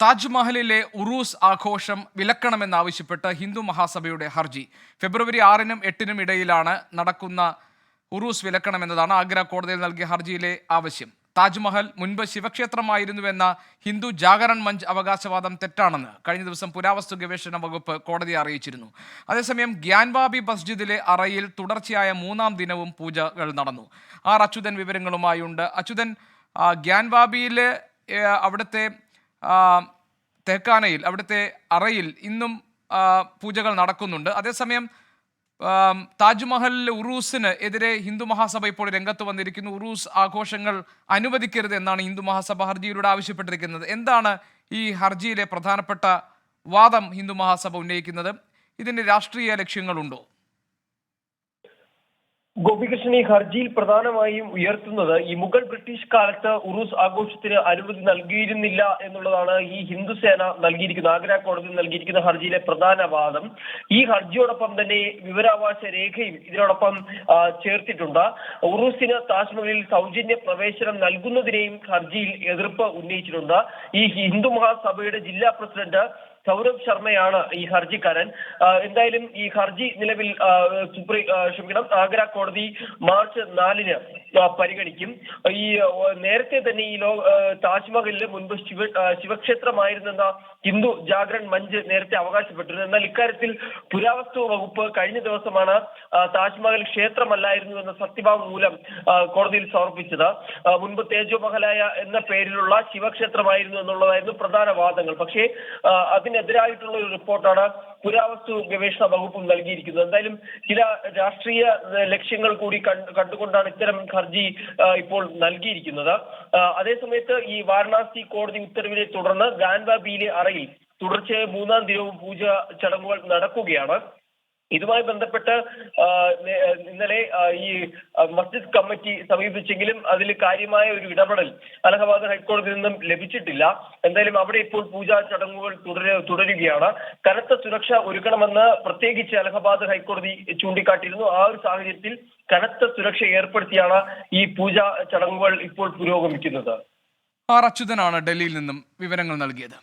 താജ്മഹലിലെ ഉറൂസ് ആഘോഷം വിലക്കണമെന്നാവശ്യപ്പെട്ട് ഹിന്ദു മഹാസഭയുടെ ഹർജി. ഫെബ്രുവരി 6-നും 8-നും ഇടയിലാണ് നടക്കുന്ന ഉറൂസ് വിലക്കണമെന്നതാണ് ആഗ്ര കോടതിയിൽ നൽകിയ ഹർജിയിലെ ആവശ്യം. താജ്മഹൽ മുൻപ് ശിവക്ഷേത്രമായിരുന്നുവെന്ന ഹിന്ദു ജാഗരൺ മഞ്ച് അവകാശവാദം തെറ്റാണെന്ന് കഴിഞ്ഞ ദിവസം പുരാവസ്തു ഗവേഷണ വകുപ്പ് കോടതിയെ അറിയിച്ചിരുന്നു. അതേസമയം ഗ്യാൻവാബി മസ്ജിദിലെ അറയിൽ തുടർച്ചയായ 3-ാം ദിനവും പൂജകൾ നടന്നു. അച്യുതൻ വിവരങ്ങളുമായുണ്ട്. അച്യുതൻ, ഗ്യാൻവാബിയിലെ അവിടുത്തെ തെഹ്ഖാനയിൽ അവിടുത്തെ അറയിൽ ഇന്നും പൂജകൾ നടക്കുന്നുണ്ട്. അതേസമയം താജ്മഹലിലെ ഉറൂസിന് എതിരെ ഹിന്ദു മഹാസഭ ഇപ്പോൾ രംഗത്ത് വന്നിരിക്കുന്നു. ഉറൂസ് ആഘോഷങ്ങൾ അനുവദിക്കരുത് എന്നാണ് ഹിന്ദു മഹാസഭ ഹർജിയിലൂടെ ആവശ്യപ്പെട്ടിരിക്കുന്നത്. എന്താണ് ഈ ഹർജിയിലെ പ്രധാനപ്പെട്ട വാദം ഹിന്ദു മഹാസഭ ഉന്നയിക്കുന്നത്? ഇതിന് രാഷ്ട്രീയ ലക്ഷ്യങ്ങളുണ്ടോ? ഗോപികൃഷ്ണൻ, ഈ ഹർജിയിൽ പ്രധാനമായും ഉയർത്തുന്നത് ഈ മുഗൾ ബ്രിട്ടീഷ് കാലത്ത് ഉറൂസ് ആഘോഷത്തിന് അനുമതി നൽകിയിരുന്നില്ല എന്നുള്ളതാണ്. ഈ ഹിന്ദുസേന നൽകിയിരിക്കുന്ന ആഗ്ര കോടതിയിൽ നൽകിയിരിക്കുന്ന ഹർജിയിലെ പ്രധാന വാദം. ഈ ഹർജിയോടൊപ്പം തന്നെ വിവരാവകാശ രേഖയും ഇതിനോടൊപ്പം ചേർത്തിട്ടുണ്ട്. ഉറൂസിന് താജ്മഹലിൽ സൗജന്യ പ്രവേശനം നൽകുന്നതിനെയും ഹർജിയിൽ എതിർപ്പ് ഉന്നയിച്ചിട്ടുണ്ട്. ഈ ഹിന്ദു മഹാസഭയുടെ ജില്ലാ പ്രസിഡന്റ് സൗരഭ് ശർമ്മയാണ് ഈ ഹർജിക്കാരൻ. എന്തായാലും ഈ ഹർജി നിലവിൽ ആഗ്ര കോടതി മാർച്ച് 4-ന് പരിഗണിക്കും. ഈ നേരത്തെ തന്നെ ഈ താജ്മഹലിന് മുൻപ് ശിവക്ഷേത്രമായിരുന്നെന്ന ഹിന്ദു ജാഗരൺ മഞ്ച് നേരത്തെ അവകാശപ്പെട്ടിരുന്നു. എന്നാൽ ഇക്കാര്യത്തിൽ പുരാവസ്തു വകുപ്പ് കഴിഞ്ഞ ദിവസമാണ് താജ്മഹൽ ക്ഷേത്രമല്ലായിരുന്നു എന്ന സത്യവാങ്മൂലം കോടതിയിൽ സമർപ്പിച്ചത്. മുൻപ് തേജോമഹലായ എന്ന പേരിലുള്ള ശിവക്ഷേത്രമായിരുന്നു എന്നുള്ളതായിരുന്നു പ്രധാന വാദങ്ങൾ. പക്ഷേ അതിനെതിരായിട്ടുള്ള ഒരു റിപ്പോർട്ടാണ് പുരാവസ്തു ഗവേഷണ വകുപ്പും നൽകിയിരിക്കുന്നത്. എന്തായാലും ചില രാഷ്ട്രീയ ലക്ഷ്യങ്ങൾ കൂടി കണ്ടുകൊണ്ടാണ് ഇത്തരം ഹർജി ഇപ്പോൾ നൽകിയിരിക്കുന്നത്. അതേസമയത്ത് ഈ വാരണാസി കോടതി ഉത്തരവിനെ തുടർന്ന് ഗ്യാൻവാബിയിലെ അറയിൽ തുടർച്ചയായ 3-ാം ദിനവും പൂജ ചടങ്ങുകൾ നടക്കുകയാണ്. ഇതുമായി ബന്ധപ്പെട്ട് ഇന്നലെ ഈ മസ്ജിദ് കമ്മിറ്റി സമീപിച്ചെങ്കിലും അതിൽ കാര്യമായ ഒരു ഇടപെടൽ അലഹബാദ് ഹൈക്കോടതിയിൽ നിന്നും ലഭിച്ചിട്ടില്ല. എന്തായാലും അവിടെ ഇപ്പോൾ പൂജാ ചടങ്ങുകൾ തുടരുകയാണ്. കനത്ത സുരക്ഷ ഒരുക്കണമെന്ന് പ്രത്യേകിച്ച് അലഹബാദ് ഹൈക്കോടതി ചൂണ്ടിക്കാട്ടിയിരുന്നു. ആ ഒരു സാഹചര്യത്തിൽ കനത്ത സുരക്ഷ ഏർപ്പെടുത്തിയാണ് ഈ പൂജാ ചടങ്ങുകൾ ഇപ്പോൾ പുരോഗമിക്കുന്നത്. അച്യുതനാണ് ഡൽഹിയിൽ നിന്നും വിവരങ്ങൾ നൽകിയത്.